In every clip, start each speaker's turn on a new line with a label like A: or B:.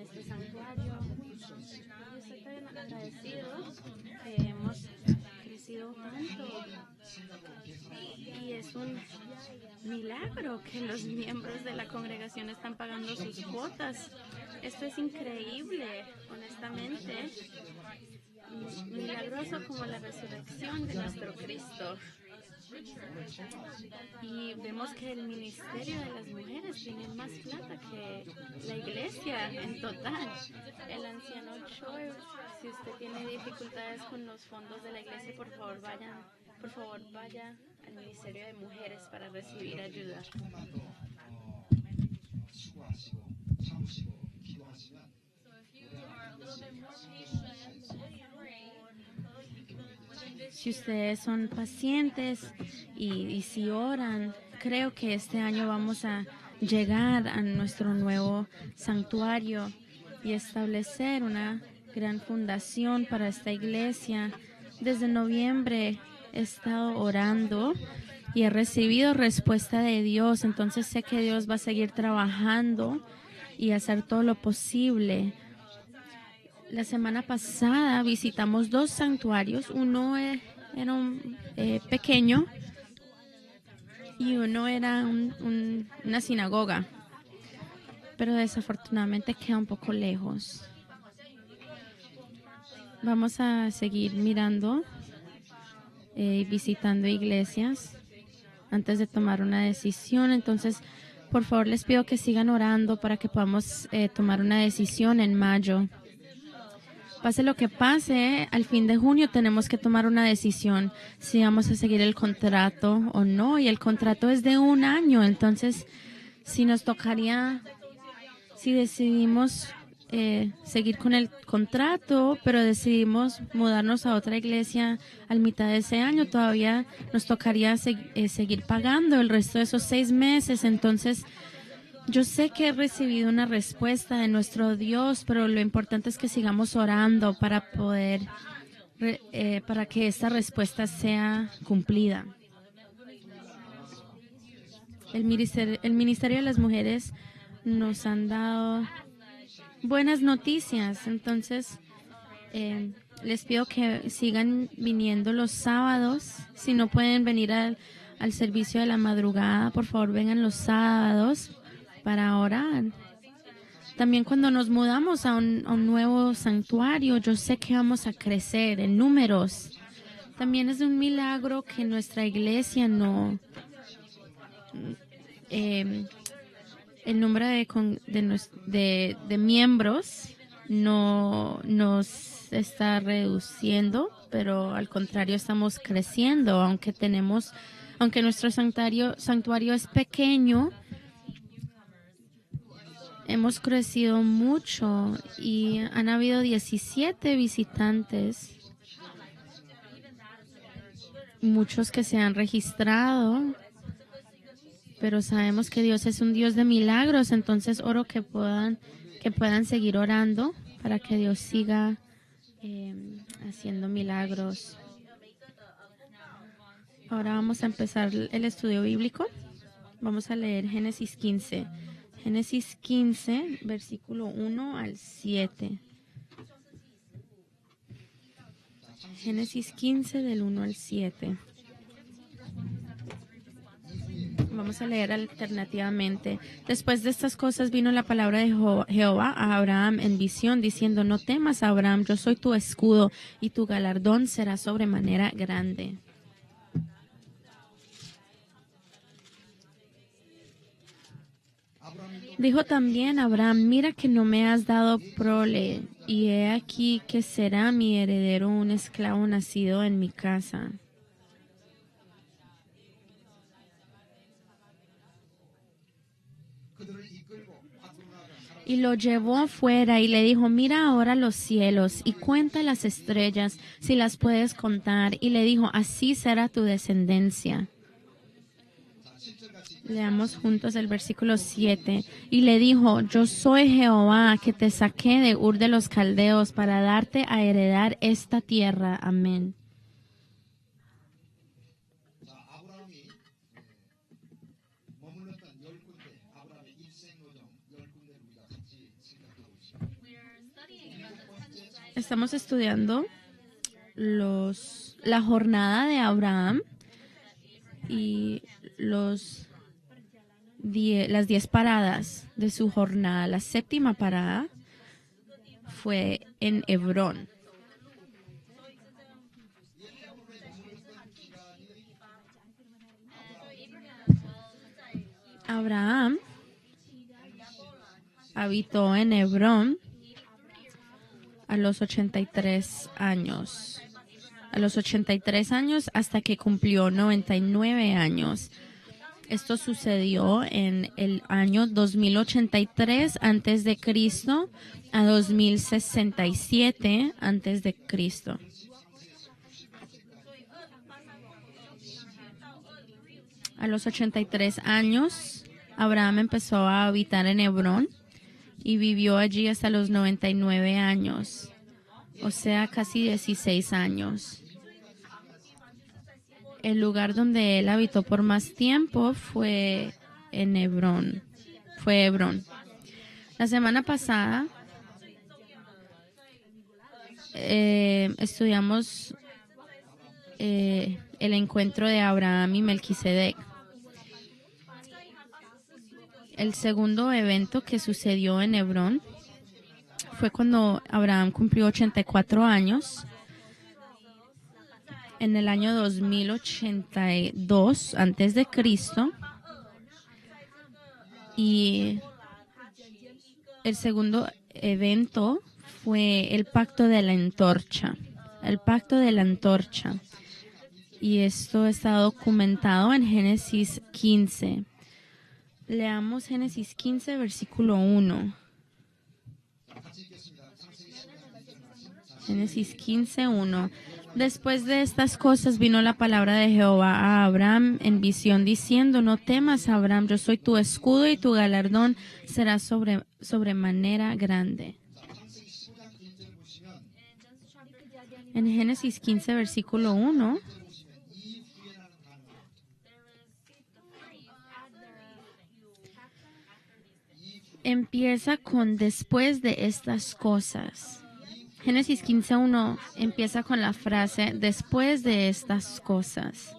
A: este santuario. Y estoy tan agradecido que hemos crecido tanto. Y es un milagro que los miembros de la congregación están pagando sus cuotas. Esto es increíble, honestamente. Milagroso como la resurrección de nuestro Cristo. Y vemos que el ministerio de las mujeres tiene más plata que la iglesia en total. El anciano Choi, si usted tiene dificultades con los fondos de la iglesia, por favor vaya al ministerio de mujeres para recibir ayuda. Si ustedes son pacientes y si oran, creo que este año vamos a llegar a nuestro nuevo santuario y establecer una gran fundación para esta iglesia. Desde noviembre he estado orando y he recibido respuesta de Dios, entonces sé que Dios va a seguir trabajando y hacer todo lo posible. La semana pasada visitamos 2 santuarios. Uno era un pequeño y uno era una sinagoga, pero desafortunadamente queda un poco lejos. Vamos a seguir mirando y visitando iglesias antes de tomar una decisión. Entonces, por favor, les pido que sigan orando para que podamos tomar una decisión en mayo. Pase lo que pase, al fin de junio tenemos que tomar una decisión si vamos a seguir el contrato o no. Y el contrato es de 1 año, entonces si decidimos seguir con el contrato, pero decidimos mudarnos a otra iglesia al mitad de ese año, todavía nos tocaría seguir pagando el resto de esos 6 meses. Entonces, yo sé que he recibido una respuesta de nuestro Dios, pero lo importante es que sigamos orando para poder, para que esta respuesta sea cumplida. El Ministerio de las Mujeres nos han dado buenas noticias, entonces les pido que sigan viniendo los sábados. Si no pueden venir al servicio de la madrugada, por favor vengan los sábados para orar. También cuando nos mudamos a un nuevo santuario, yo sé que vamos a crecer en números. También es un milagro que nuestra iglesia el número de miembros no nos está reduciendo, pero al contrario estamos creciendo, aunque nuestro santuario es pequeño. Hemos crecido mucho y han habido 17 visitantes, muchos que se han registrado, pero sabemos que Dios es un Dios de milagros, entonces oro que puedan seguir orando para que Dios siga haciendo milagros. Ahora vamos a empezar el estudio bíblico. Vamos a leer Génesis 15. Génesis 15, versículo 1 al 7. Génesis 15, del 1 al 7. Vamos a leer alternativamente. Después de estas cosas vino la palabra de Jehová a Abraham en visión, diciendo: no temas, Abraham, yo soy tu escudo, y tu galardón será sobremanera grande. Dijo también Abraham: mira que no me has dado prole, y he aquí que será mi heredero un esclavo nacido en mi casa. Y lo llevó afuera y le dijo: mira ahora los cielos y cuenta las estrellas, si las puedes contar. Y le dijo: así será tu descendencia. Leamos juntos el versículo 7. Y le dijo: yo soy Jehová, que te saqué de Ur de los Caldeos para darte a heredar esta tierra. Amén. Estamos estudiando la jornada de Abraham y las 10 paradas de su jornada. La séptima parada fue en Hebrón. Abraham habitó en Hebrón a los 83 años. A los 83 años hasta que cumplió 99 años. Esto sucedió en el año 2083 antes de Cristo a 2067 antes de Cristo. A los 83 años, Abraham empezó a habitar en Hebrón y vivió allí hasta los 99 años, o sea, casi 16 años. El lugar donde él habitó por más tiempo fue en Hebrón. Fue Hebrón. La semana pasada estudiamos el encuentro de Abraham y Melquisedec. El segundo evento que sucedió en Hebrón fue cuando Abraham cumplió 84 años. En el año 2082 antes de Cristo, y el segundo evento fue el pacto de la antorcha. El pacto de la antorcha. Y esto está documentado en Génesis 15. Leamos Génesis 15, versículo 1. Génesis 15, 1. Después de estas cosas vino la palabra de Jehová a Abraham en visión diciendo: no temas, Abraham, yo soy tu escudo y tu galardón será sobremanera grande. En Génesis 15, versículo 1, empieza con después de estas cosas. Génesis 15:1 empieza con la frase después de estas cosas.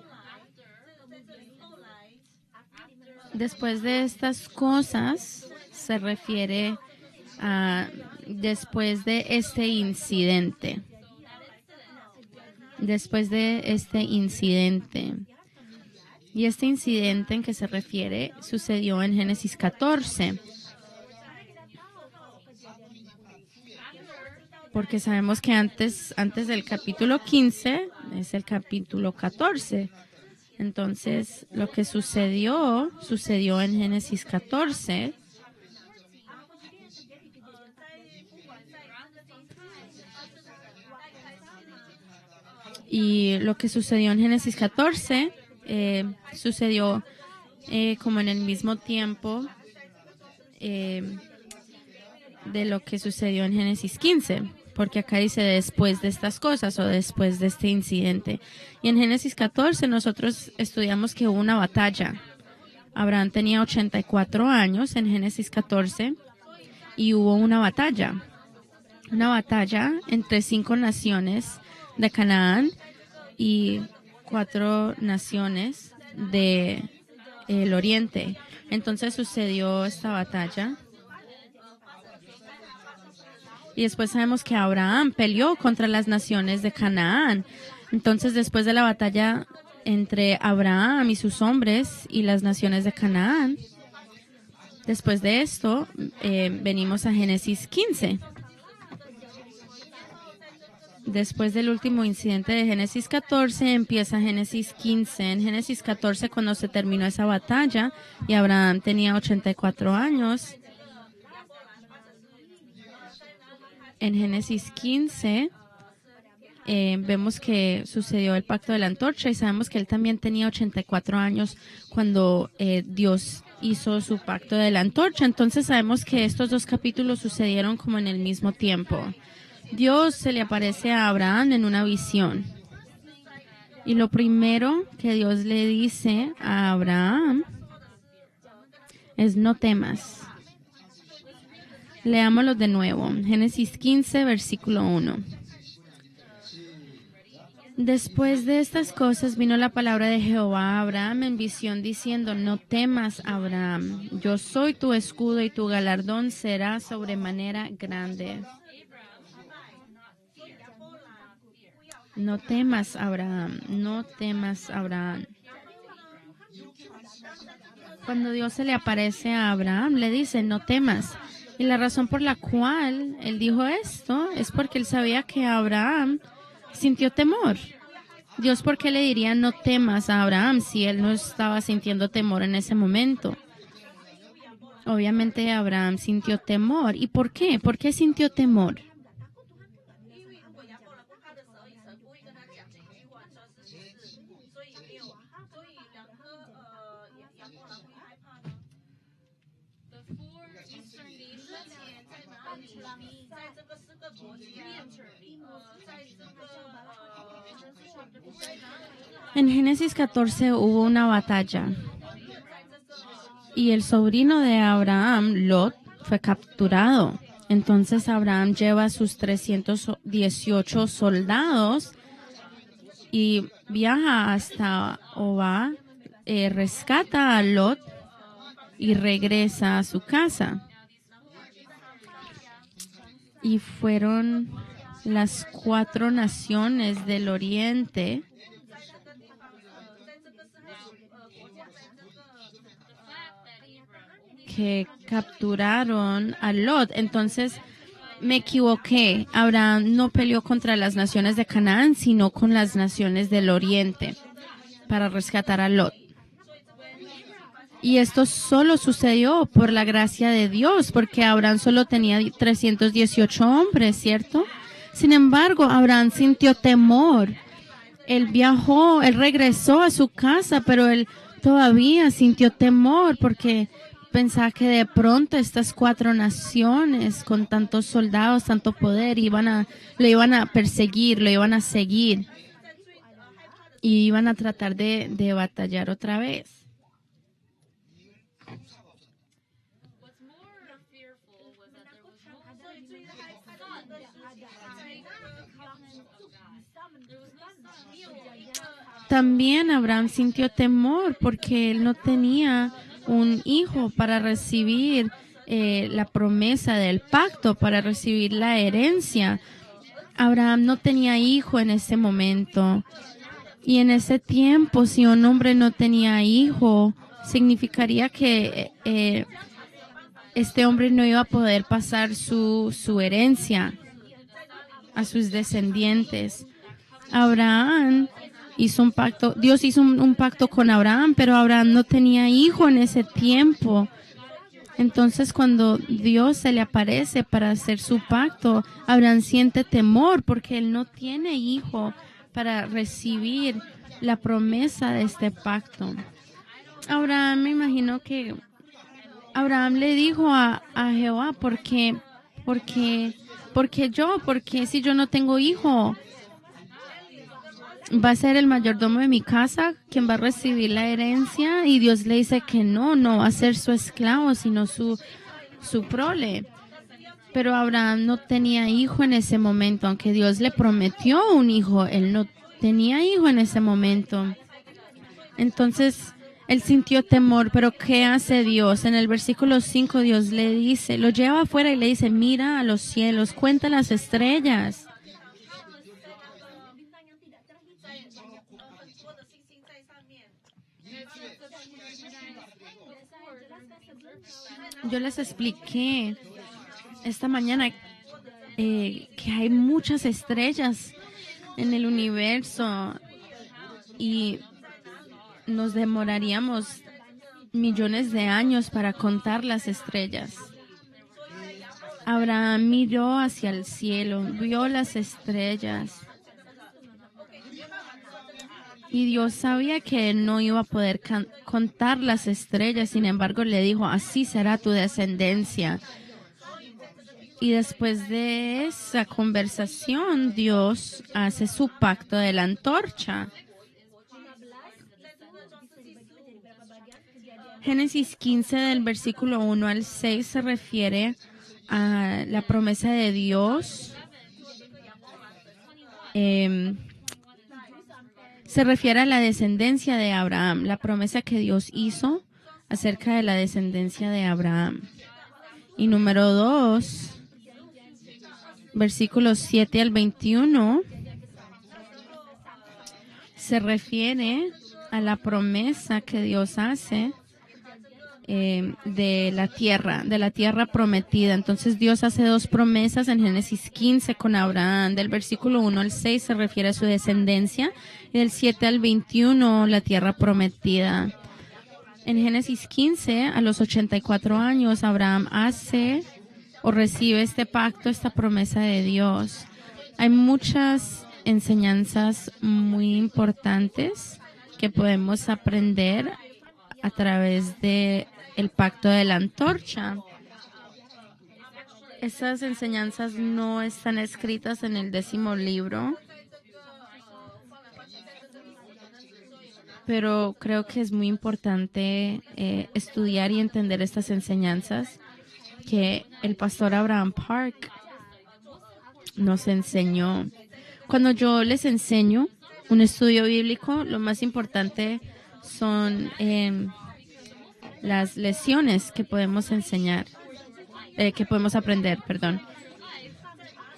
A: Después de estas cosas se refiere a después de este incidente. Después de este incidente. Y este incidente en que se refiere sucedió en Génesis 14. Porque sabemos que antes del capítulo 15 es el capítulo 14. Entonces, lo que sucedió en Génesis 14. Y lo que sucedió en Génesis 14 sucedió como en el mismo tiempo de lo que sucedió en Génesis 15. Porque acá dice después de estas cosas o después de este incidente. Y en Génesis 14 nosotros estudiamos que hubo una batalla. Abraham tenía 84 años en Génesis 14 y hubo una batalla. Una batalla entre 5 naciones de Canaán y 4 naciones del oriente. Entonces sucedió esta batalla. Y después sabemos que Abraham peleó contra las naciones de Canaán. Entonces, después de la batalla entre Abraham y sus hombres y las naciones de Canaán, después de esto, venimos a Génesis 15. Después del último incidente de Génesis 14, empieza Génesis 15. En Génesis 14, cuando se terminó esa batalla y Abraham tenía 84 años, en Génesis 15 vemos que sucedió el pacto de la antorcha y sabemos que él también tenía 84 años cuando Dios hizo su pacto de la antorcha. Entonces sabemos que estos dos capítulos sucedieron como en el mismo tiempo. Dios se le aparece a Abraham en una visión. Y lo primero que Dios le dice a Abraham es: no temas. Leámoslo de nuevo. Génesis 15, versículo 1. Después de estas cosas vino la palabra de Jehová a Abraham en visión diciendo, no temas, Abraham, yo soy tu escudo y tu galardón será sobremanera grande. No temas, Abraham, no temas, Abraham. Cuando Dios se le aparece a Abraham, le dice, no temas. Y la razón por la cual él dijo esto es porque él sabía que Abraham sintió temor. Dios, ¿por qué le diría no temas a Abraham si él no estaba sintiendo temor en ese momento? Obviamente Abraham sintió temor. ¿Y por qué? ¿Por qué sintió temor? En Génesis 14 hubo una batalla y el sobrino de Abraham, Lot, fue capturado. Entonces Abraham lleva a sus 318 soldados y viaja hasta Obá, rescata a Lot y regresa a su casa. Y fueron las 4 naciones del oriente que capturaron a Lot. Entonces me equivoqué. Abraham no peleó contra las naciones de Canaán, sino con las naciones del oriente para rescatar a Lot. Y esto solo sucedió por la gracia de Dios, porque Abraham solo tenía 318 hombres, ¿cierto? Sin embargo, Abraham sintió temor. Él viajó, él regresó a su casa, pero él todavía sintió temor porque pensaba que de pronto estas 4 naciones con tantos soldados, tanto poder, lo iban a perseguir, lo iban a seguir y iban a tratar de batallar otra vez. También Abraham sintió temor porque él no tenía un hijo para recibir la promesa del pacto, para recibir la herencia. Abraham no tenía hijo en ese momento. Y en ese tiempo, si un hombre no tenía hijo, significaría que este hombre no iba a poder pasar su herencia a sus descendientes. Abraham hizo un pacto, Dios hizo un pacto con Abraham, pero Abraham no tenía hijo en ese tiempo. Entonces, cuando Dios se le aparece para hacer su pacto, Abraham siente temor porque él no tiene hijo para recibir la promesa de este pacto. Abraham, me imagino que Abraham le dijo a Jehová, ¿por qué yo? Porque si yo no tengo hijo, va a ser el mayordomo de mi casa quien va a recibir la herencia. Y Dios le dice que no va a ser su esclavo, sino su prole. Pero Abraham no tenía hijo en ese momento, aunque Dios le prometió un hijo, él no tenía hijo en ese momento. Entonces, él sintió temor, pero ¿qué hace Dios? En el versículo 5 Dios le dice, lo lleva afuera y le dice, mira a los cielos, cuenta las estrellas. Yo les expliqué esta mañana que hay muchas estrellas en el universo y nos demoraríamos millones de años para contar las estrellas. Abraham miró hacia el cielo, vio las estrellas. Y Dios sabía que él no iba a poder contar las estrellas, sin embargo le dijo, así será tu descendencia. Y después de esa conversación, Dios hace su pacto de la antorcha. Génesis 15 del versículo 1 al 6 se refiere la promesa de Dios se refiere a la descendencia de Abraham, la promesa que Dios hizo acerca de la descendencia de Abraham. Y número 2, versículos 7 al 21, se refiere a la promesa que Dios hace de la tierra prometida. Entonces Dios hace 2 promesas en Génesis 15 con Abraham. Del versículo 1 al 6 se refiere a su descendencia y del 7 al 21 la tierra prometida. En Génesis 15, a los 84 años, Abraham hace o recibe este pacto, esta promesa de Dios. Hay muchas enseñanzas muy importantes que podemos aprender a través de el pacto de la antorcha. Estas enseñanzas no están escritas en el 10º libro, pero creo que es muy importante estudiar y entender estas enseñanzas que el pastor Abraham Park nos enseñó. Cuando yo les enseño un estudio bíblico, lo más importante son las lecciones que podemos enseñar, que podemos aprender, perdón.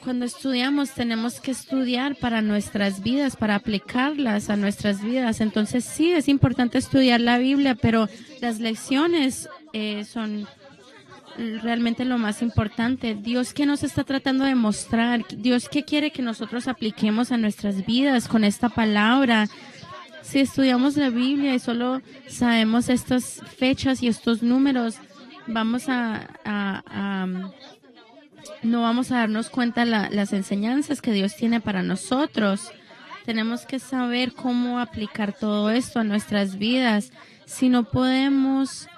A: Cuando estudiamos, tenemos que estudiar para nuestras vidas, para aplicarlas a nuestras vidas. Entonces, sí, es importante estudiar la Biblia, pero las lecciones son realmente lo más importante. Dios, ¿qué nos está tratando de mostrar? Dios, ¿qué quiere que nosotros apliquemos a nuestras vidas con esta palabra? Si estudiamos la Biblia y solo sabemos estas fechas y estos números, no vamos a darnos cuenta las enseñanzas que Dios tiene para nosotros. Tenemos que saber cómo aplicar todo esto a nuestras vidas. Si no podemos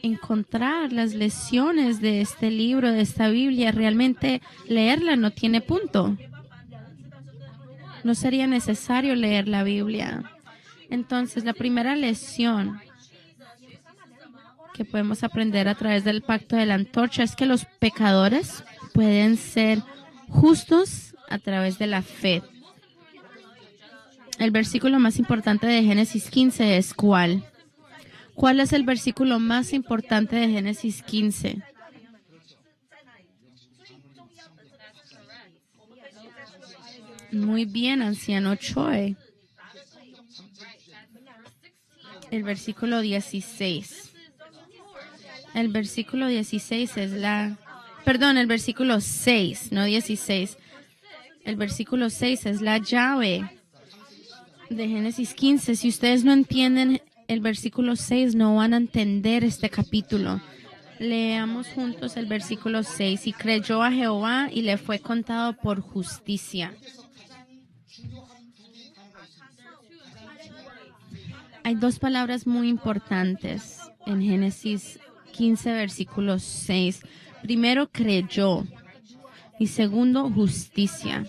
A: encontrar las lecciones de este libro, de esta Biblia, realmente leerla no tiene punto. No sería necesario leer la Biblia. Entonces, la primera lección que podemos aprender a través del pacto de la antorcha es que los pecadores pueden ser justos a través de la fe. El versículo más importante de Génesis 15 es ¿cuál? ¿Cuál es el versículo más importante de Génesis 15? Muy bien, anciano Choi. El versículo 16. El versículo 16 es el versículo 6, no 16. El versículo 6 es la llave de Génesis 15. Si ustedes no entienden el versículo 6, no van a entender este capítulo. Leamos juntos el versículo 6. Y creyó a Jehová y le fue contado por justicia. Hay 2 palabras muy importantes en Génesis 15, versículo 6. Primero, creyó. Y segundo, justicia.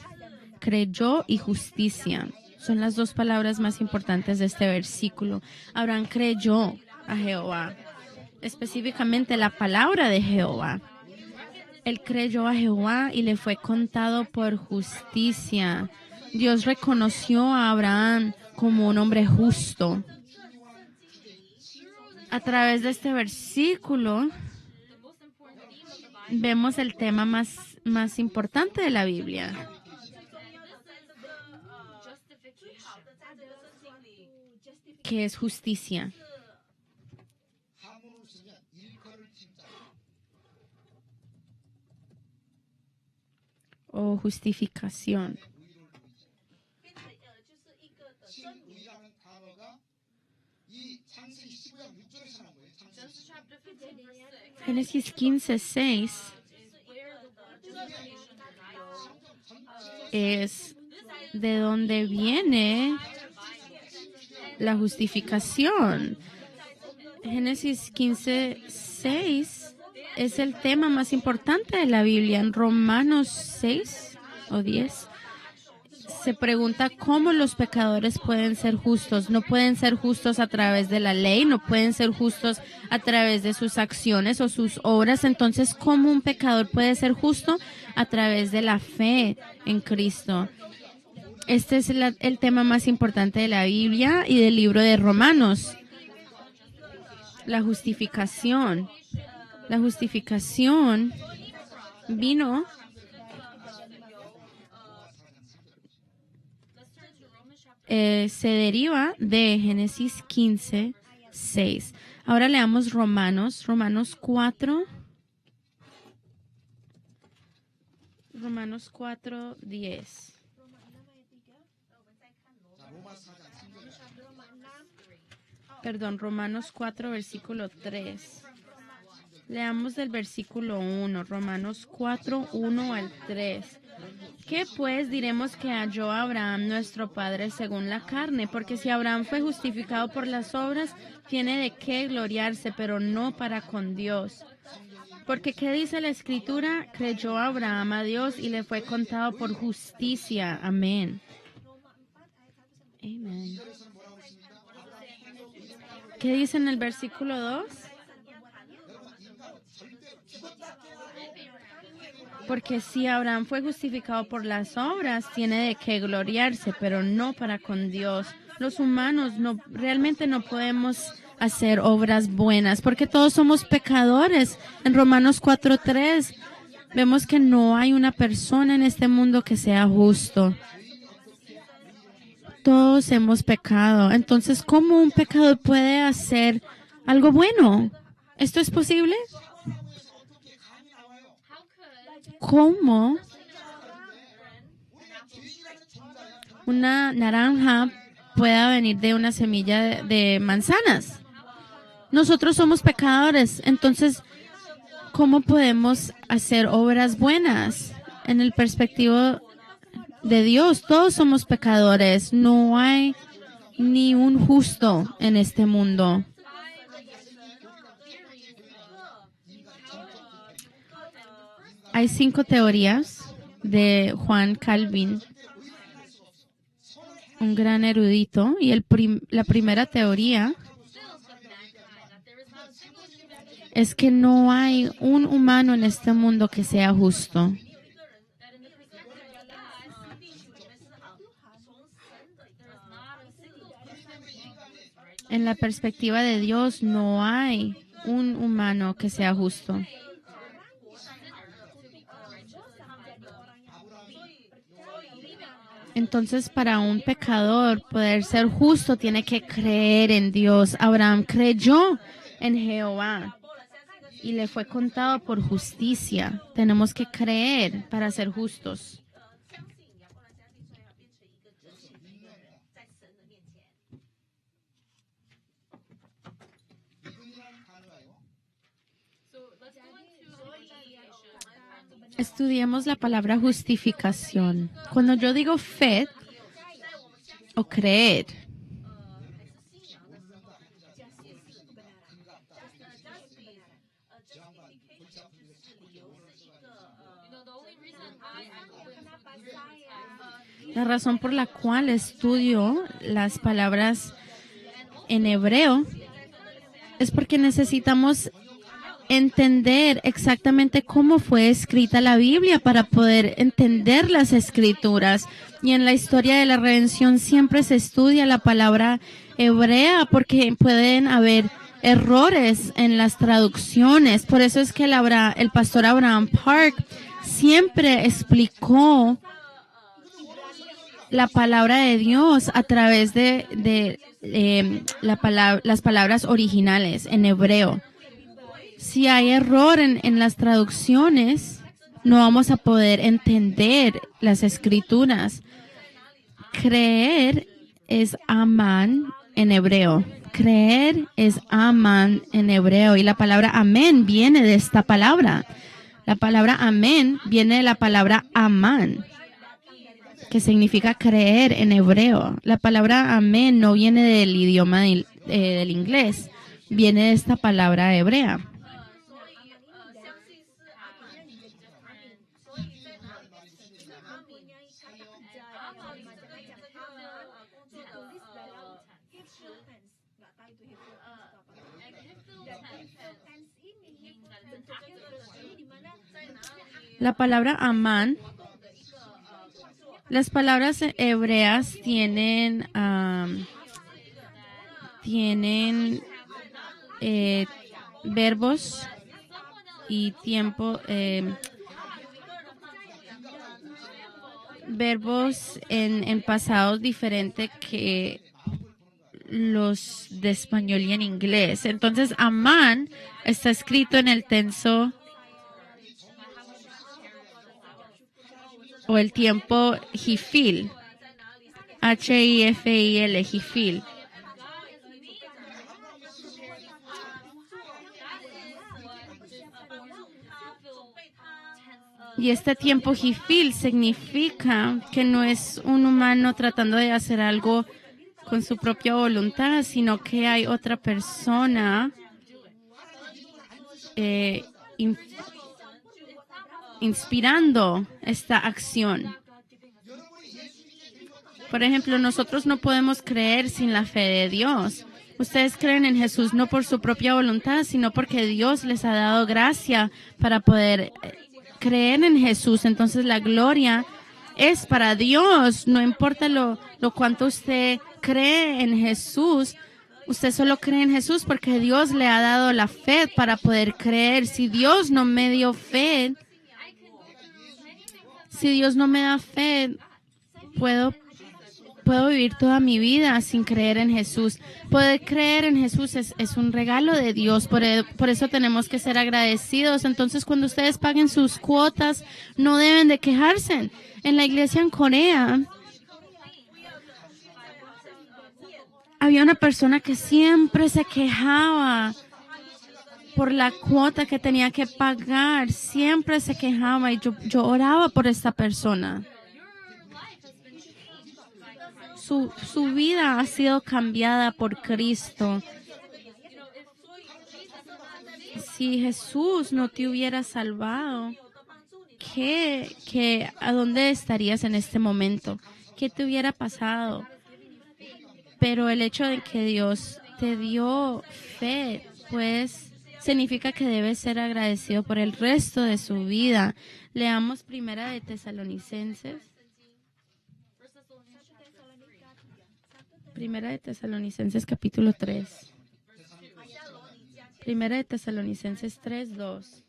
A: Creyó y justicia. Son las 2 palabras más importantes de este versículo. Abraham creyó a Jehová. Específicamente la palabra de Jehová. Él creyó a Jehová y le fue contado por justicia. Dios reconoció a Abraham como un hombre justo. A través de este versículo vemos el tema más importante de la Biblia. Que es justicia. O justificación. Génesis 15, 6 es de donde viene la justificación. Génesis 15, 6 es el tema más importante de la Biblia. En Romanos 6 o 10 se pregunta cómo los pecadores pueden ser justos. No pueden ser justos a través de la ley, no pueden ser justos a través de sus acciones o sus obras. Entonces, ¿cómo un pecador puede ser justo? A través de la fe en Cristo. Este es el tema más importante de la Biblia y del libro de Romanos. La justificación. La justificación vino se deriva de Génesis 15, 6. Ahora leamos Romanos 4. Romanos 4, 10. Perdón, Romanos 4, versículo 3. Leamos del versículo 1, Romanos 4, 1 al 3. ¿Qué pues diremos que halló Abraham nuestro padre según la carne? Porque si Abraham fue justificado por las obras, tiene de qué gloriarse, pero no para con Dios. Porque ¿qué dice la Escritura? Creyó Abraham a Dios y le fue contado por justicia. Amén. Amén. ¿Qué dice en el versículo 2? Porque si Abraham fue justificado por las obras, tiene de qué gloriarse, pero no para con Dios. Los humanos realmente no podemos hacer obras buenas, porque todos somos pecadores. En Romanos 4:3 vemos que no hay una persona en este mundo que sea justo. Todos hemos pecado. Entonces, ¿cómo un pecador puede hacer algo bueno? ¿Esto es posible? ¿Cómo una naranja pueda venir de una semilla de manzanas? Nosotros somos pecadores, entonces, ¿cómo podemos hacer obras buenas? En el perspectivo de Dios, todos somos pecadores. No hay ni un justo en este mundo. Hay 5 teorías de Juan Calvin, un gran erudito, y la primera teoría es que no hay un humano en este mundo que sea justo. En la perspectiva de Dios no hay un humano que sea justo. Entonces, para un pecador poder ser justo, tiene que creer en Dios. Abraham creyó en Jehová y le fue contado por justicia. Tenemos que creer para ser justos. Estudiemos la palabra justificación. Cuando yo digo fe o creer, la razón por la cual estudio las palabras en hebreo es porque necesitamos entender exactamente cómo fue escrita la Biblia para poder entender las escrituras. Y en la historia de la redención siempre se estudia la palabra hebrea porque pueden haber errores en las traducciones. Por eso es que el pastor Abraham Park siempre explicó la palabra de Dios a través de las palabras originales en hebreo. Si hay error en las traducciones, no vamos a poder entender las escrituras. Creer es amán en hebreo. Creer es amán en hebreo. Y la palabra amén viene de esta palabra. La palabra amén viene de la palabra amán, que significa creer en hebreo. La palabra amén no viene del idioma del inglés. Viene de esta palabra hebrea. La palabra amán, las palabras hebreas tienen verbos y tiempo, verbos en pasados diferentes que los de español y en inglés. Entonces, amán está escrito en el tenso o el tiempo hifil, Hifil, hifil. Y este tiempo hifil significa que no es un humano tratando de hacer algo con su propia voluntad, sino que hay otra persona inspirando esta acción. Por ejemplo, nosotros no podemos creer sin la fe de Dios. Ustedes creen en Jesús no por su propia voluntad, sino porque Dios les ha dado gracia para poder creer en Jesús. Entonces la gloria es para Dios. No importa lo cuánto usted cree en Jesús. Usted solo cree en Jesús porque Dios le ha dado la fe para poder creer. Si Dios no me dio fe, si Dios no me da fe, puedo vivir toda mi vida sin creer en Jesús. Poder creer en Jesús es un regalo de Dios. Por eso tenemos que ser agradecidos. Entonces, cuando ustedes paguen sus cuotas, no deben de quejarse. En la iglesia en Corea, había una persona que siempre se quejaba por la cuota que tenía que pagar. Siempre se quejaba y yo oraba por esta persona. Su vida ha sido cambiada por Cristo. Si Jesús no te hubiera salvado, ¿a dónde estarías en este momento? ¿Qué te hubiera pasado? Pero el hecho de que Dios te dio fe, pues significa que debes ser agradecido por el resto de su vida. Leamos Primera de Tesalonicenses. Primera de Tesalonicenses capítulo 3. Primera de Tesalonicenses 3:2.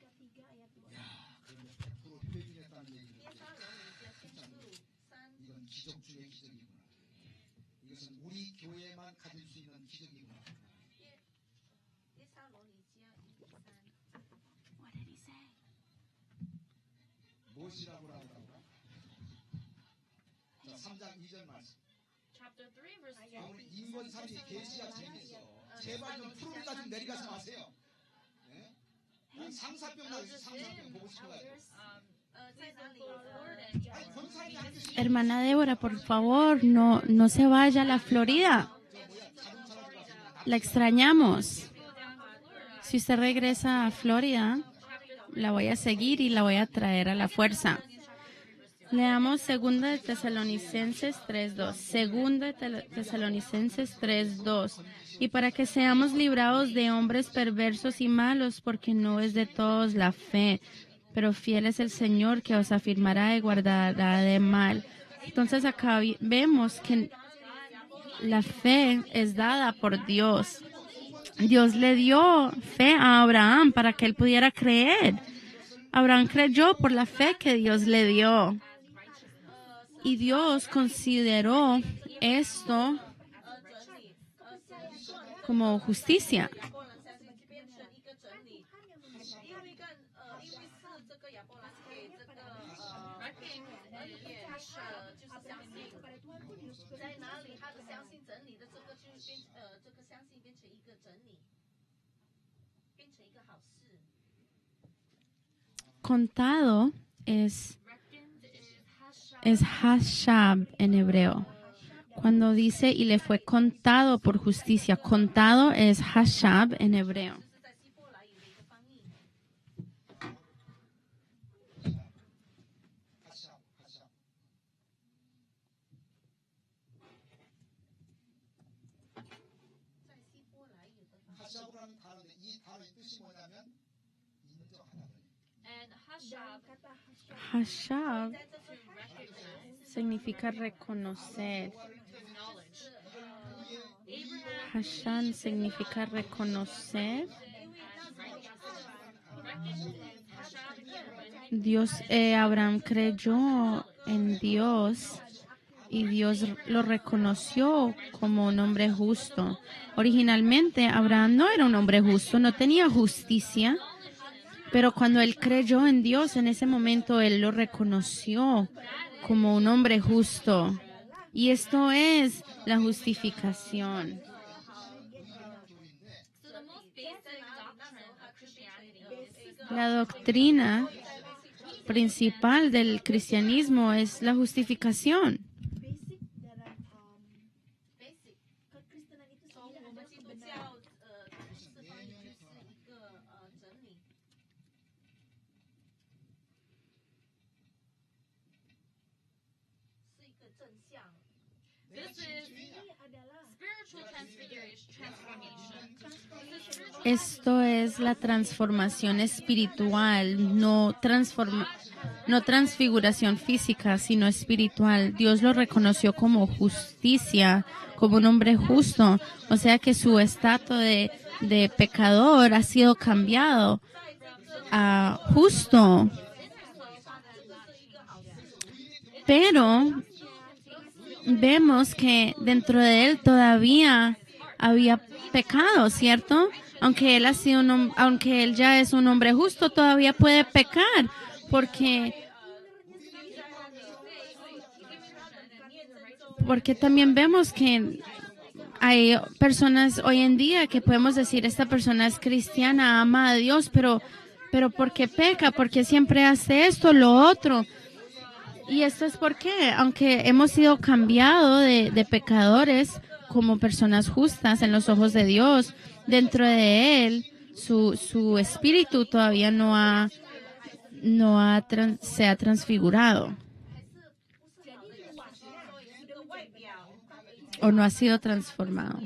A: Hermana Débora, por favor, no se vaya a la Florida. La extrañamos. Si usted regresa a Florida, la voy a seguir y la voy a traer a la fuerza. Leamos 2 de Tesalonicenses 3:2. 2 de Tesalonicenses 3:2. Y para que seamos librados de hombres perversos y malos, porque no es de todos la fe, pero fiel es el Señor que os afirmará y guardará de mal. Entonces acá vemos que la fe es dada por Dios. Dios le dio fe a Abraham para que él pudiera creer. Abraham creyó por la fe que Dios le dio. Y Dios consideró esto como justicia. Contado es hashab en hebreo. Cuando dice y le fue contado por justicia, contado es hashab en hebreo. Hashab significa reconocer. Hashan significa reconocer. Abraham creyó en Dios y Dios lo reconoció como un hombre justo. Originalmente Abraham no era un hombre justo, no tenía justicia, pero cuando él creyó en Dios, en ese momento él lo reconoció como un hombre justo. Y esto es la justificación. La doctrina principal del cristianismo es la justificación. Esto es la transformación espiritual, no transfiguración física, sino espiritual. Dios lo reconoció como justicia, como un hombre justo. O sea que su estatus de pecador ha sido cambiado a justo. Pero vemos que dentro de él todavía había pecado, ¿cierto? Aunque él ya es un hombre justo, todavía puede pecar, porque también vemos que hay personas hoy en día que podemos decir, esta persona es cristiana, ama a Dios, pero ¿por qué peca? ¿Por qué siempre hace esto, lo otro? Y esto es porque, aunque hemos sido cambiados de pecadores como personas justas en los ojos de Dios, dentro de él, su espíritu todavía se ha transfigurado. O no ha sido transformado.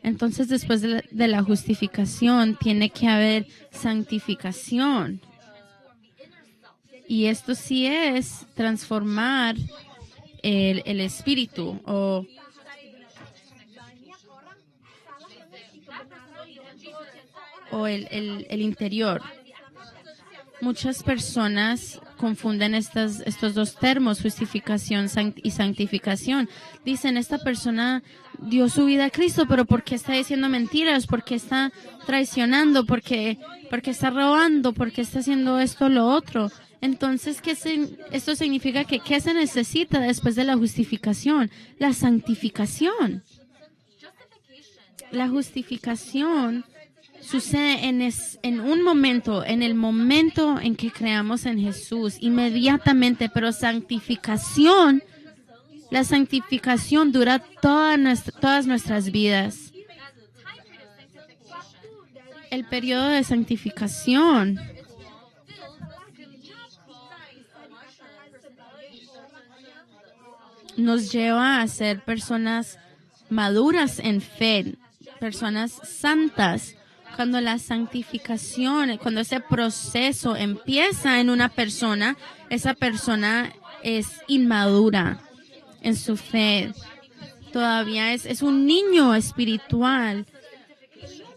A: Entonces, después de la justificación, tiene que haber santificación. Y esto sí es transformar el espíritu o el interior. Muchas personas confunden estos dos términos, justificación y santificación. Dicen, esta persona dio su vida a Cristo, pero ¿por qué está diciendo mentiras? ¿Por qué está traicionando? ¿Por qué está robando? ¿Por qué está haciendo esto o lo otro? Entonces, esto significa que ¿qué se necesita después de la justificación? La santificación. La justificación sucede en un momento, en el momento en que creamos en Jesús, inmediatamente, pero la santificación dura todas nuestras vidas. El periodo de santificación nos lleva a ser personas maduras en fe, personas santas. Cuando la santificación, cuando ese proceso empieza en una persona, esa persona es inmadura en su fe. Todavía es un niño espiritual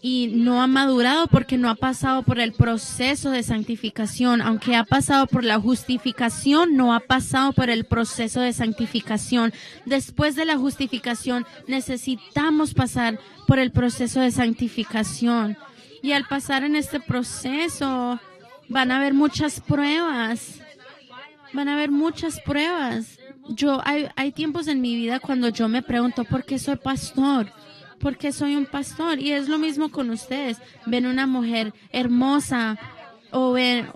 A: y no ha madurado porque no ha pasado por el proceso de santificación. Aunque ha pasado por la justificación, no ha pasado por el proceso de santificación. Después de la justificación, necesitamos pasar por el proceso de santificación. Y al pasar en este proceso, van a haber muchas pruebas. Hay tiempos en mi vida cuando yo me pregunto, ¿por qué soy pastor? ¿Por qué soy un pastor? Y es lo mismo con ustedes. Ven una mujer hermosa o ven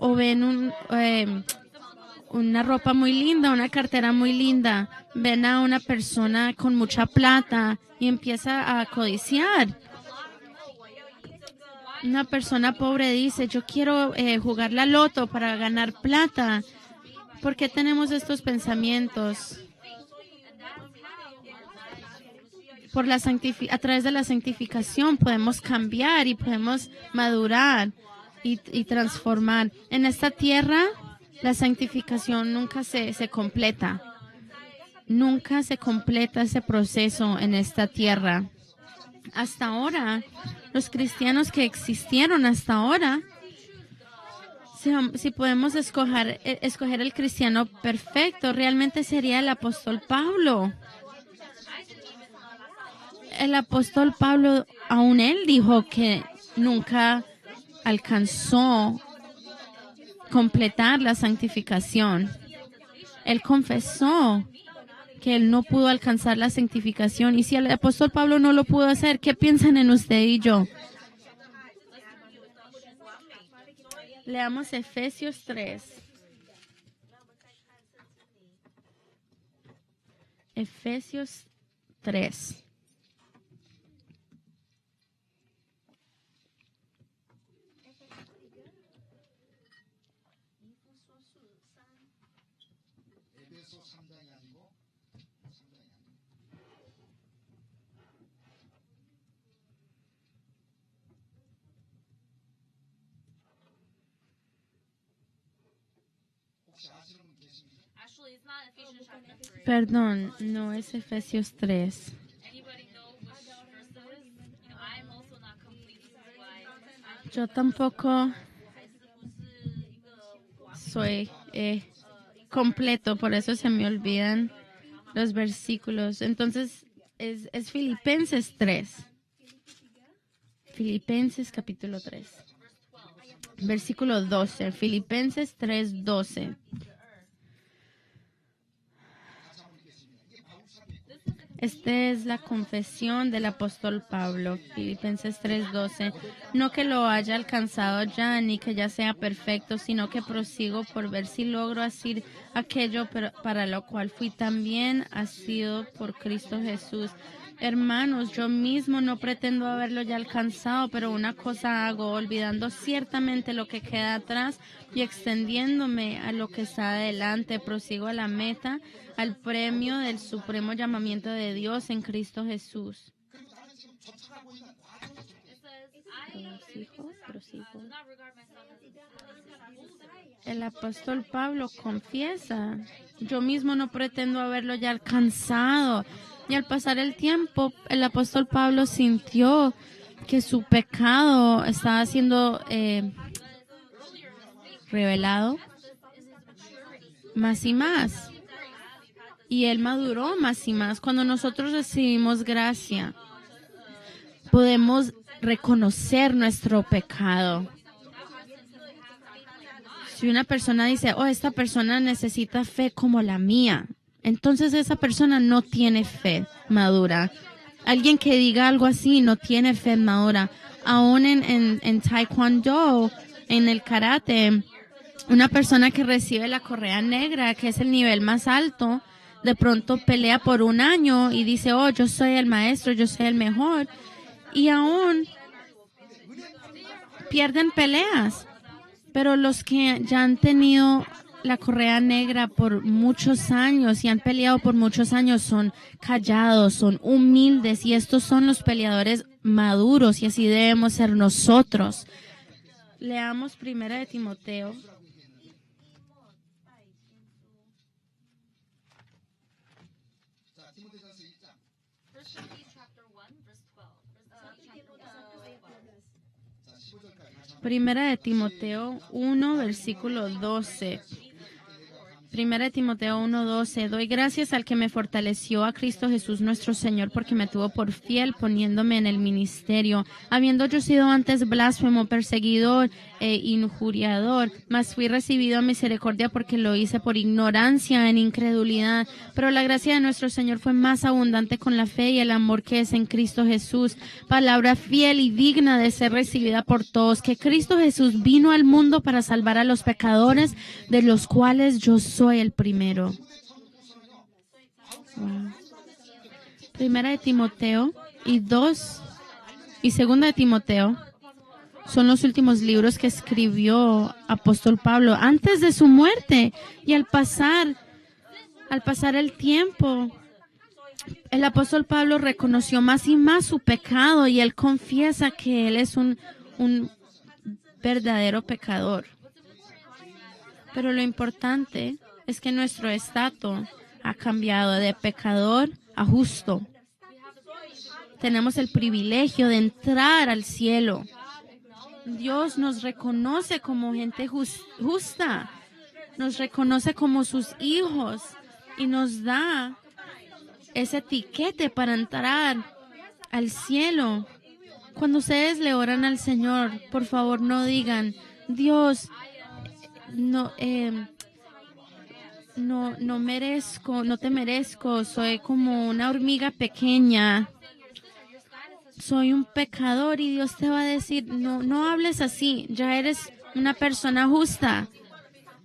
A: una ropa muy linda, una cartera muy linda. Ven a una persona con mucha plata y empieza a codiciar. Una persona pobre dice, yo quiero jugar la loto para ganar plata. ¿Por qué tenemos estos pensamientos? A través de la santificación podemos cambiar y podemos madurar. y transformar. En esta tierra, la santificación nunca se completa. Nunca se completa ese proceso en esta tierra. Hasta ahora, los cristianos que existieron hasta ahora, si podemos escoger el cristiano perfecto, realmente sería el apóstol Pablo. El apóstol Pablo, aún él dijo que nunca alcanzó completar la santificación. Él confesó que él no pudo alcanzar la santificación. Y si el apóstol Pablo no lo pudo hacer, ¿qué piensan en usted y yo? Leamos Efesios 3. Efesios 3. Perdón, no es Efesios 3. Yo tampoco soy completo, por eso se me olvidan los versículos. Entonces, es Filipenses 3. Filipenses capítulo 3. Versículo 12. Filipenses 3, 12. Esta es la confesión del apóstol Pablo, Filipenses 3:12. No que lo haya alcanzado ya, ni que ya sea perfecto, sino que prosigo por ver si logro hacer aquello para lo cual fui también asido por Cristo Jesús. Hermanos, yo mismo no pretendo haberlo ya alcanzado, pero una cosa hago, olvidando ciertamente lo que queda atrás y extendiéndome a lo que está adelante, prosigo a la meta, al premio del supremo llamamiento de Dios en Cristo Jesús. Prosigo. El apóstol Pablo confiesa, yo mismo no pretendo haberlo ya alcanzado. Y al pasar el tiempo, el apóstol Pablo sintió que su pecado estaba siendo revelado más y más. Y él maduró más y más. Cuando nosotros recibimos gracia, podemos reconocer nuestro pecado. Si una persona dice, oh, esta persona necesita fe como la mía, entonces esa persona no tiene fe madura. Alguien que diga algo así no tiene fe madura. Aún en Taekwondo, en el karate, una persona que recibe la correa negra, que es el nivel más alto, de pronto pelea por un año y dice, oh, yo soy el maestro, yo soy el mejor. Y aún pierden peleas. Pero los que ya han tenido la correa negra por muchos años y han peleado por muchos años son callados, son humildes, y estos son los peleadores maduros, y así debemos ser nosotros. Leamos 1 de Timoteo. Primera de Timoteo 1, versículo 12. Primera de Timoteo 1:12. Doy gracias al que me fortaleció, a Cristo Jesús nuestro Señor, porque me tuvo por fiel poniéndome en el ministerio. Habiendo yo sido antes blasfemo, perseguidor e injuriador, mas fui recibido a misericordia porque lo hice por ignorancia, en incredulidad. Pero la gracia de nuestro Señor fue más abundante con la fe y el amor que es en Cristo Jesús. Palabra fiel y digna de ser recibida por todos, que Cristo Jesús vino al mundo para salvar a los pecadores, de los cuales yo soy el primero. Wow. Primera de Timoteo y Segunda de Timoteo son los últimos libros que escribió apóstol Pablo antes de su muerte. Y al pasar el tiempo, el apóstol Pablo reconoció más y más su pecado, y él confiesa que él es un verdadero pecador. Pero lo importante es que nuestro estatus ha cambiado de pecador a justo. Tenemos el privilegio de entrar al cielo. Dios nos reconoce como gente justa. Nos reconoce como sus hijos y nos da ese etiquete para entrar al cielo. Cuando ustedes le oran al Señor, por favor no digan, Dios, no merezco, no te merezco, soy como una hormiga pequeña, soy un pecador, y Dios te va a decir, no hables así, ya eres una persona justa.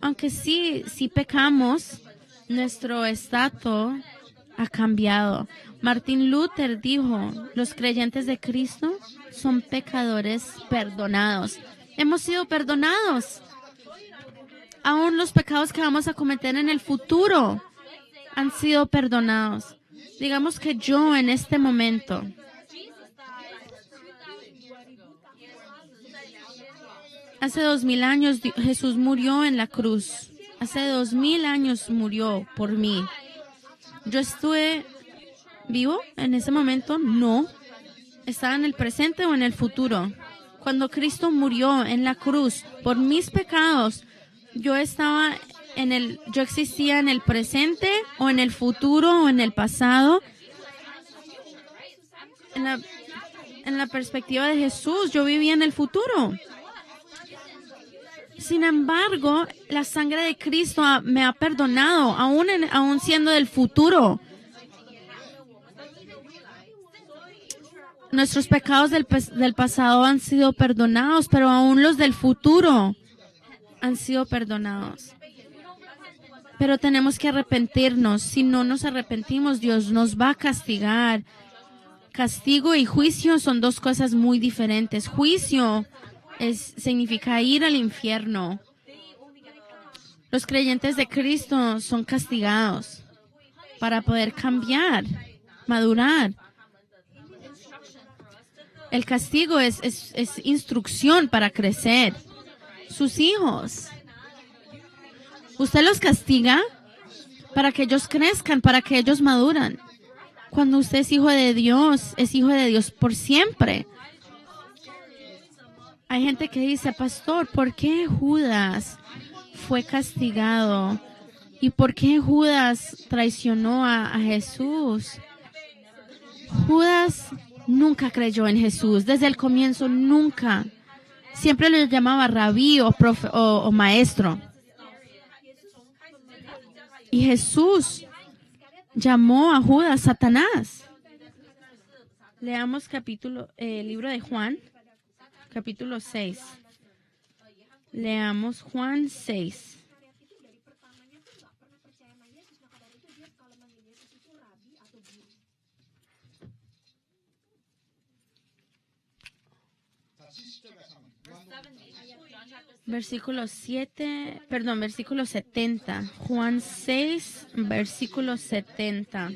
A: Aunque sí pecamos, nuestro estatus ha cambiado. Martin Luther dijo, los creyentes de Cristo son pecadores perdonados. Hemos sido perdonados. Aún los pecados que vamos a cometer en el futuro han sido perdonados. Digamos que yo en este momento hace 2000 años Jesús murió en la cruz. Hace 2000 años murió por mí. ¿Yo estuve vivo en ese momento? No. ¿Estaba en el presente o en el futuro? Cuando Cristo murió en la cruz por mis pecados, yo existía en el presente o en el futuro o en el pasado. En la perspectiva de Jesús, yo vivía en el futuro. Sin embargo, la sangre de Cristo me ha perdonado, aún siendo del futuro. Nuestros pecados del pasado han sido perdonados, pero aún los del futuro han sido perdonados. Pero tenemos que arrepentirnos. Si no nos arrepentimos, Dios nos va a castigar. Castigo y juicio son dos cosas muy diferentes. Juicio significa ir al infierno. Los creyentes de Cristo son castigados para poder cambiar, madurar. El castigo es instrucción para crecer. Sus hijos, usted los castiga para que ellos crezcan, para que ellos maduran. Cuando usted es hijo de Dios por siempre. Hay gente que dice, pastor, ¿por qué Judas fue castigado? ¿Y por qué Judas traicionó a Jesús? Judas nunca creyó en Jesús. Desde el comienzo, nunca. Siempre lo llamaba rabí o maestro. Y Jesús llamó a Judas Satanás. Leamos libro de Juan. Capítulo 6. Leamos Juan 6. Versículo 70. Juan 6, versículo 70.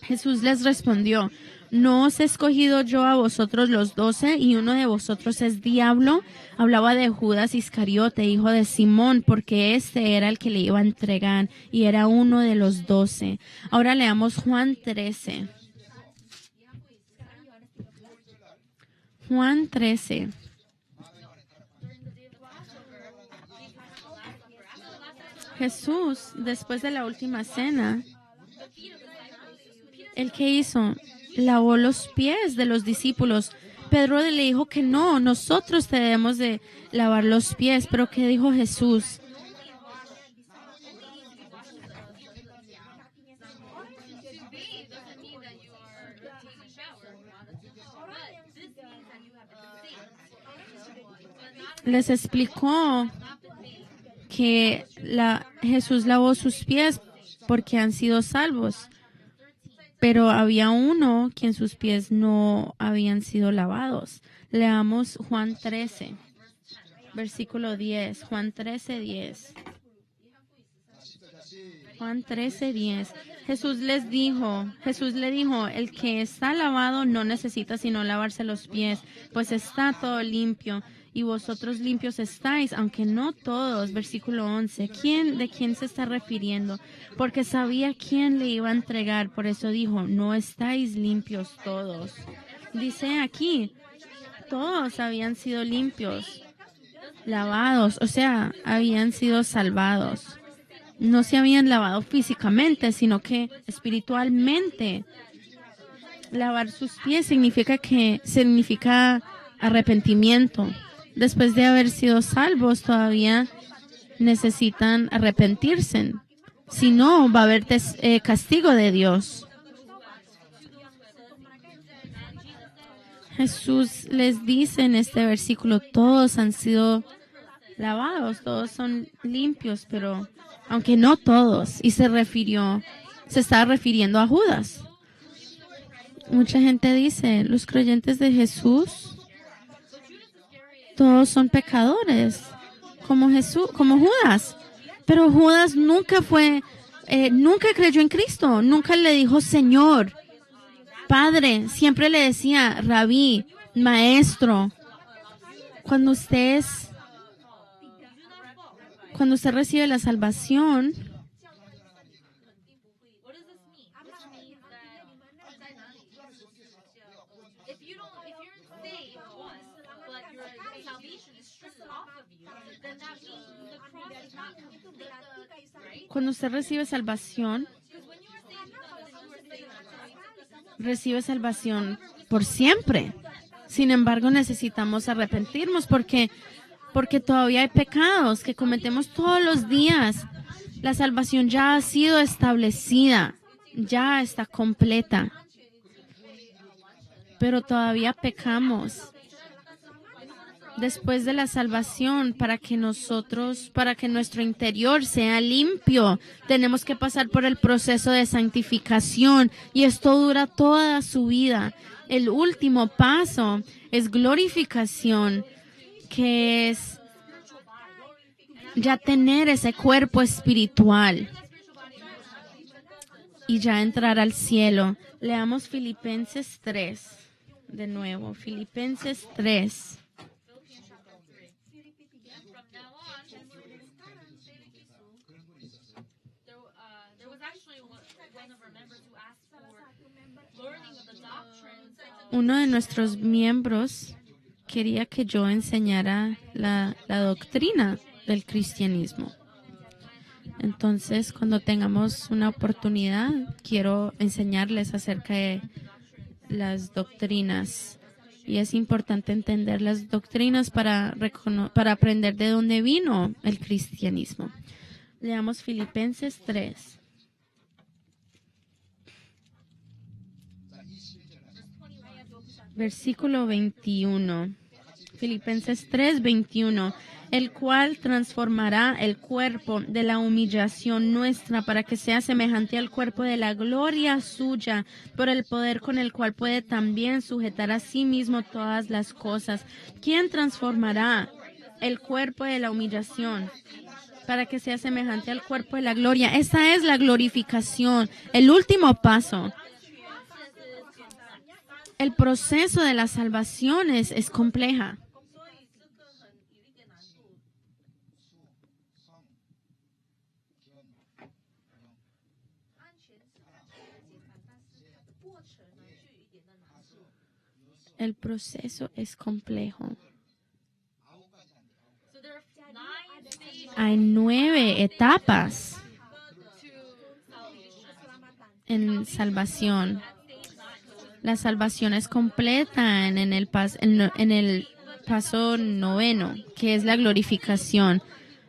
A: Jesús les respondió, ¿no os he escogido yo a vosotros los 12 y uno de vosotros es diablo? Hablaba de Judas Iscariote, hijo de Simón, porque este era el que le iba a entregar y era uno de los 12. Ahora leamos Juan 13. Juan 13. Jesús, después de la última cena, ¿el qué hizo? Lavó los pies de los discípulos. Pedro le dijo que no, nosotros debemos de lavar los pies. Pero ¿qué dijo Jesús? Les explicó que Jesús lavó sus pies porque han sido salvos. Pero había uno quien sus pies no habían sido lavados. Leamos Juan 13, versículo 10. Juan 13, 10. Juan 13, 10. Jesús le dijo, el que está lavado no necesita sino lavarse los pies, pues está todo limpio. y vosotros limpios estáis, aunque no todos. Versículo 11. ¿De quién se está refiriendo? Porque sabía quién le iba a entregar, por eso dijo, no estáis limpios todos. Dice aquí, todos habían sido limpios, lavados, o sea, habían sido salvados. No se habían lavado físicamente, sino que espiritualmente. Lavar sus pies significa arrepentimiento. Después de haber sido salvos, todavía necesitan arrepentirse. Si no, va a haber castigo de Dios. Jesús les dice en este versículo, todos han sido lavados, todos son limpios, pero aunque no todos, y se estaba refiriendo a Judas. Mucha gente dice, los creyentes de Jesús, todos son pecadores, como Judas. Pero Judas nunca creyó en Cristo, nunca le dijo Señor, Padre, siempre le decía Rabí, Maestro. Cuando usted recibe la salvación, recibe salvación por siempre. Sin embargo, necesitamos arrepentirnos porque todavía hay pecados que cometemos todos los días. La salvación ya ha sido establecida, ya está completa, pero todavía pecamos. Después de la salvación, para que nuestro interior sea limpio, tenemos que pasar por el proceso de santificación y esto dura toda su vida. El último paso es glorificación, que es ya tener ese cuerpo espiritual y ya entrar al cielo. Leamos Filipenses 3 de nuevo, Filipenses 3. Uno de nuestros miembros quería que yo enseñara la doctrina del cristianismo. Entonces, cuando tengamos una oportunidad, quiero enseñarles acerca de las doctrinas. Y es importante entender las doctrinas para aprender de dónde vino el cristianismo. Leamos Filipenses 3. Versículo 21. Filipenses 3, 21. El cual transformará el cuerpo de la humillación nuestra para que sea semejante al cuerpo de la gloria suya, por el poder con el cual puede también sujetar a sí mismo todas las cosas. ¿Quién transformará el cuerpo de la humillación para que sea semejante al cuerpo de la gloria? Esa es la glorificación, el último paso. El proceso de la salvación es compleja. El proceso es complejo. Hay 9 etapas en salvación. La salvación es completa en el paso 9, que es la glorificación.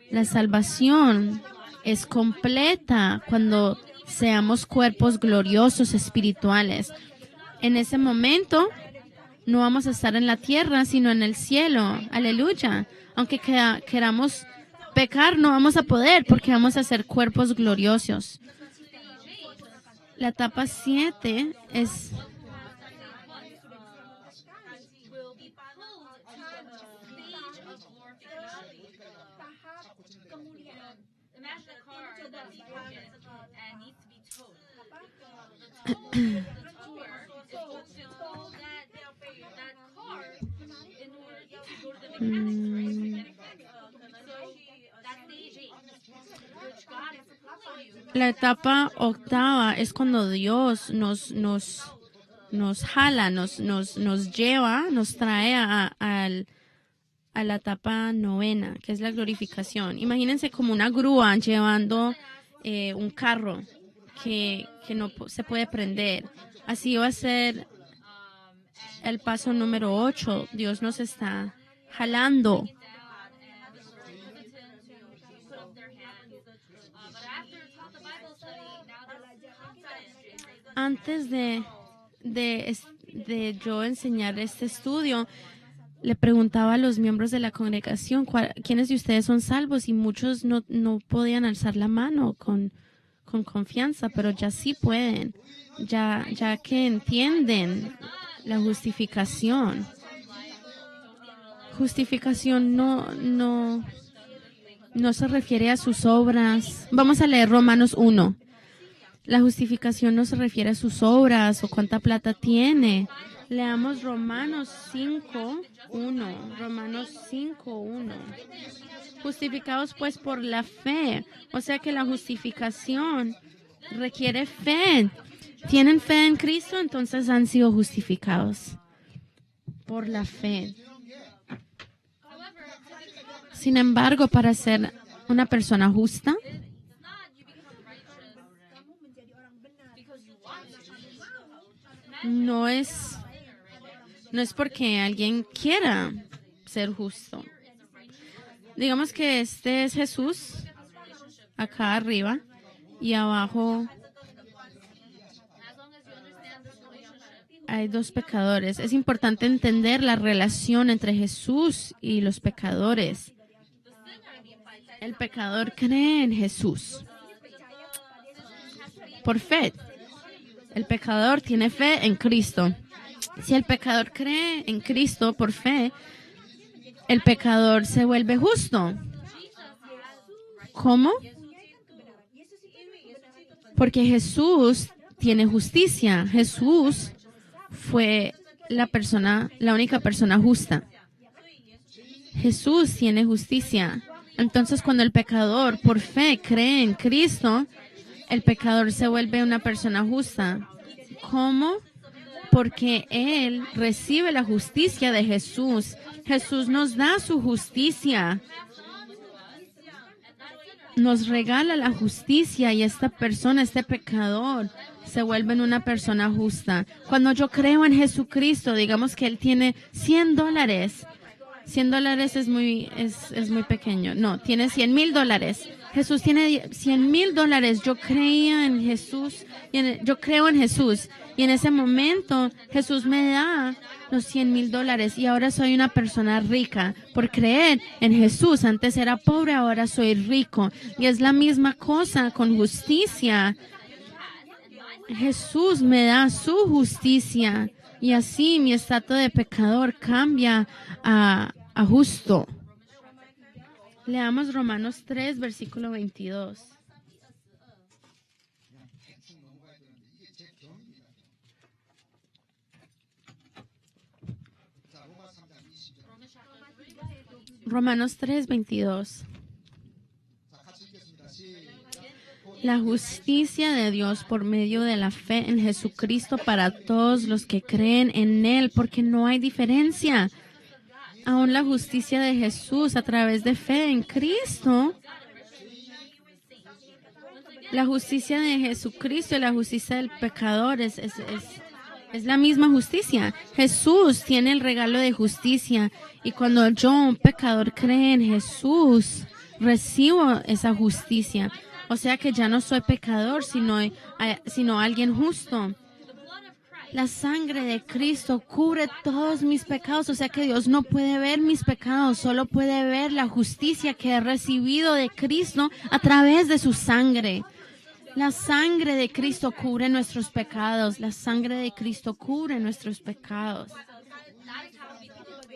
A: La salvación es completa cuando seamos cuerpos gloriosos espirituales. En ese momento no vamos a estar en la tierra, sino en el cielo. Aleluya. Aunque queramos pecar, no vamos a poder porque vamos a ser cuerpos gloriosos. La etapa 7 es... La etapa octava es cuando Dios nos jala, nos lleva, nos trae a la etapa novena, que es la glorificación. Imagínense como una grúa llevando un carro que no se puede prender. Así va a ser el paso número 8. Dios nos está jalando. Antes de yo enseñar este estudio, le preguntaba a los miembros de la congregación quiénes de ustedes son salvos, y muchos no podían alzar la mano con confianza, pero ya sí pueden, ya que entienden la justificación. Justificación no se refiere a sus obras. Vamos a leer Romanos 1. La justificación no se refiere a sus obras o cuánta plata tiene. Leamos Romanos 5:1. Romanos 5:1. Justificados pues por la fe. O sea que la justificación requiere fe. ¿Tienen fe en Cristo? Entonces han sido justificados por la fe. Sin embargo, para ser una persona justa, no es porque alguien quiera ser justo. Digamos que este es Jesús, acá arriba, y abajo hay dos pecadores. Es importante entender la relación entre Jesús y los pecadores. El pecador cree en Jesús por fe. El pecador tiene fe en Cristo. Si el pecador cree en Cristo por fe, el pecador se vuelve justo. ¿Cómo? Porque Jesús tiene justicia. Jesús fue la única persona justa. Jesús tiene justicia. Entonces, cuando el pecador por fe cree en Cristo, el pecador se vuelve una persona justa. ¿Cómo? Porque él recibe la justicia de Jesús. Jesús nos da su justicia. Nos regala la justicia y esta persona, este pecador, se vuelve una persona justa. Cuando yo creo en Jesucristo, digamos que él tiene $100. $100 es muy pequeño. No, tiene $100,000. Jesús tiene $100,000. Yo creía en Jesús. Yo creo en Jesús. Y en ese momento Jesús me da los $100,000 y ahora soy una persona rica por creer en Jesús. Antes era pobre, ahora soy rico. Y es la misma cosa con justicia. Jesús me da su justicia y así mi estatus de pecador cambia a justo. Leamos Romanos 3, versículo 22. Romanos 3, 22. La justicia de Dios por medio de la fe en Jesucristo para todos los que creen en Él, porque no hay diferencia. Aún la justicia de Jesús a través de fe en Cristo. La justicia de Jesucristo y la justicia del pecador es la misma justicia. Jesús tiene el regalo de justicia y cuando yo, un pecador, cree en Jesús, recibo esa justicia. O sea que ya no soy pecador, sino alguien justo. La sangre de Cristo cubre todos mis pecados, o sea que Dios no puede ver mis pecados, solo puede ver la justicia que he recibido de Cristo a través de su sangre. La sangre de Cristo cubre nuestros pecados, la sangre de Cristo cubre nuestros pecados.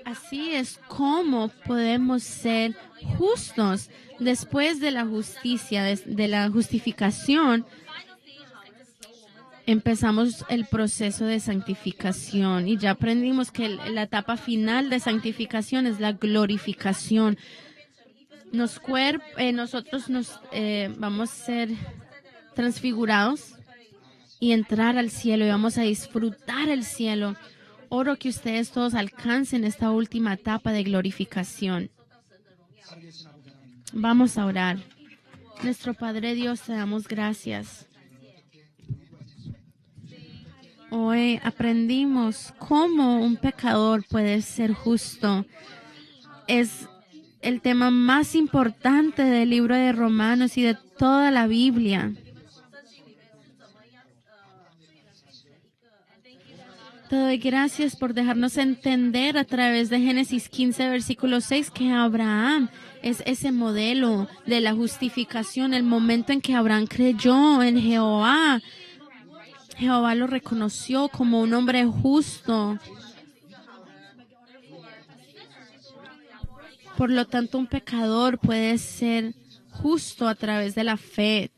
A: Así es como podemos ser justos después de la justicia, de la justificación. Empezamos el proceso de santificación y ya aprendimos que la etapa final de santificación es la glorificación. nosotros nos vamos a ser transfigurados y entrar al cielo y vamos a disfrutar el cielo. Oro que ustedes todos alcancen esta última etapa de glorificación. Vamos a orar. Nuestro Padre Dios, te damos gracias. Hoy aprendimos cómo un pecador puede ser justo. Es el tema más importante del libro de Romanos y de toda la Biblia. Te doy gracias por dejarnos entender a través de Génesis 15, versículo 6, que Abraham es ese modelo de la justificación. El momento en que Abraham creyó en Jehová, Jehová lo reconoció como un hombre justo. Por lo tanto, un pecador puede ser justo a través de la fe.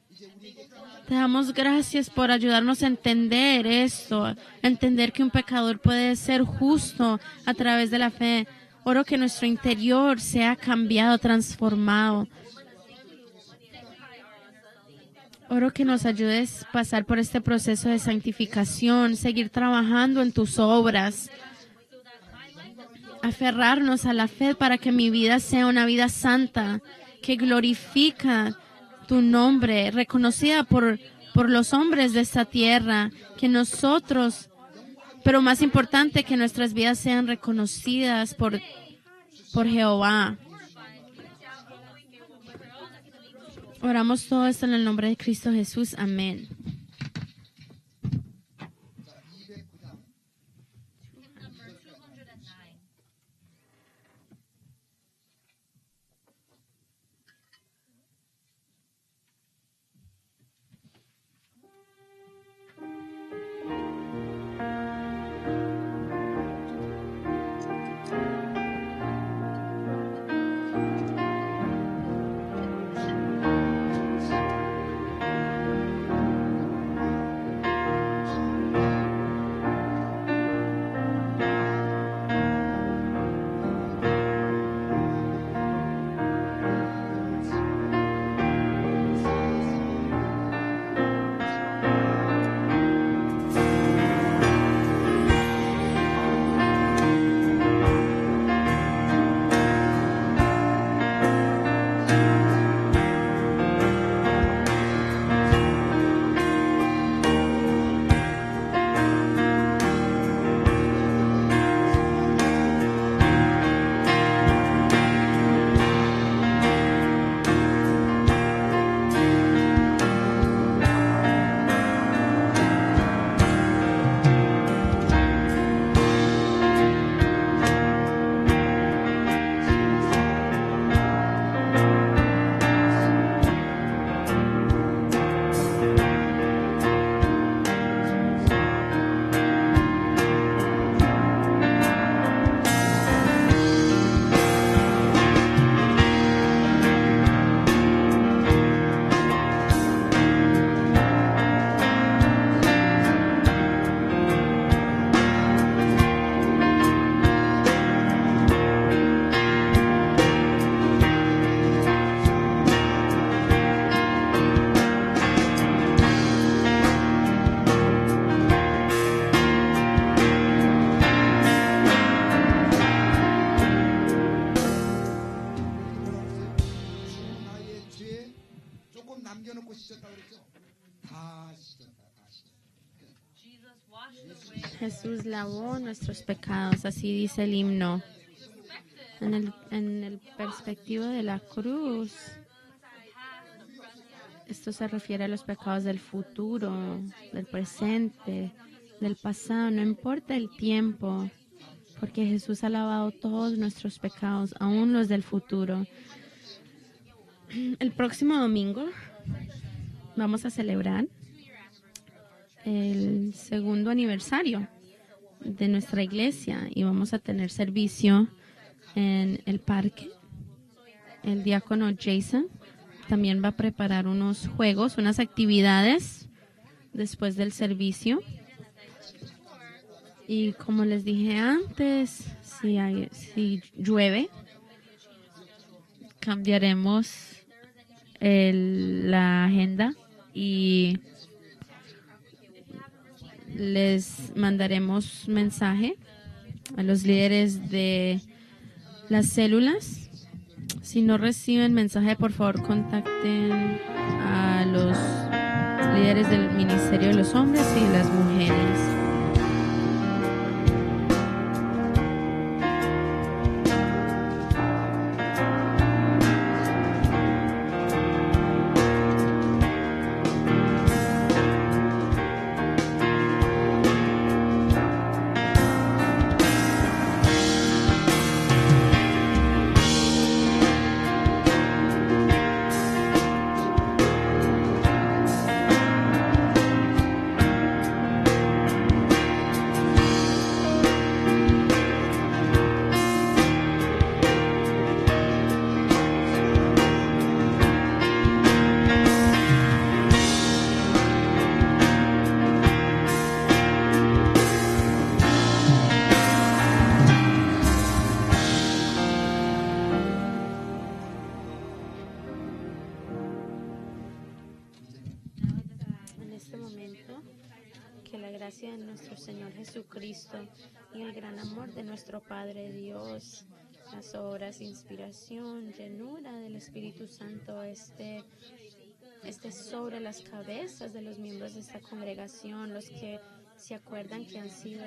A: Te damos gracias por ayudarnos a entender esto, a entender que un pecador puede ser justo a través de la fe. Oro que nuestro interior sea cambiado, transformado. Oro que nos ayudes a pasar por este proceso de santificación, seguir trabajando en tus obras, aferrarnos a la fe para que mi vida sea una vida santa, que glorifica tu nombre, reconocida por los hombres de esta tierra, que nosotros, pero más importante, que nuestras vidas sean reconocidas por Jehová. Oramos todo esto en el nombre de Cristo Jesús. Amén. Jesús lavó nuestros pecados, así dice el himno. En el perspectivo de la cruz, esto se refiere a los pecados del futuro, del presente, del pasado, no importa el tiempo, porque Jesús ha lavado todos nuestros pecados, aún los del futuro. El próximo domingo vamos a celebrar el segundo aniversario de nuestra iglesia y vamos a tener servicio en el parque. El diácono Jason también va a preparar unos juegos, unas actividades después del servicio. Y como les dije antes, si llueve, cambiaremos la agenda y les mandaremos mensaje a los líderes de las células. Si no reciben mensaje, por favor contacten a los líderes del Ministerio de los Hombres y de las Mujeres. En este momento, que la gracia de nuestro Señor Jesucristo y el gran amor de nuestro Padre Dios, las obras, inspiración, llenura del Espíritu Santo esté sobre las cabezas de los miembros de esta congregación, los que se acuerdan que han sido,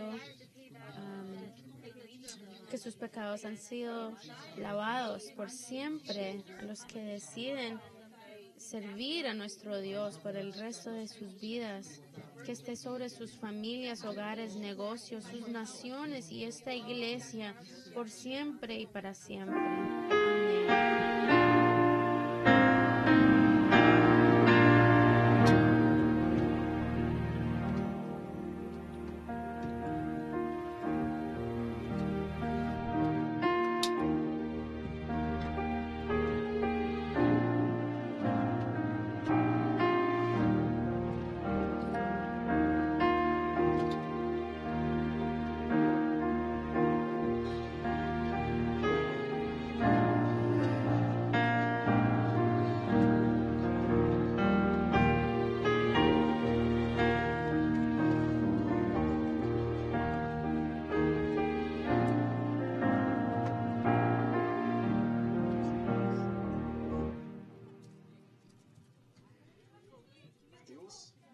A: que sus pecados han sido lavados por siempre, a los que deciden servir a nuestro Dios por el resto de sus vidas, que esté sobre sus familias, hogares, negocios, sus naciones y esta iglesia por siempre y para siempre. Amén.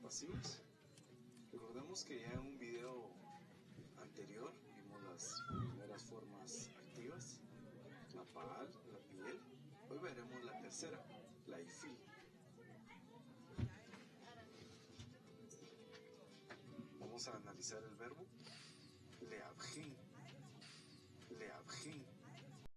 B: Pasivos. Recordemos que ya en un video anterior vimos las primeras formas activas, la Baal, la piel. Hoy veremos la tercera, la Ifil. Vamos a analizar el verbo leabjin.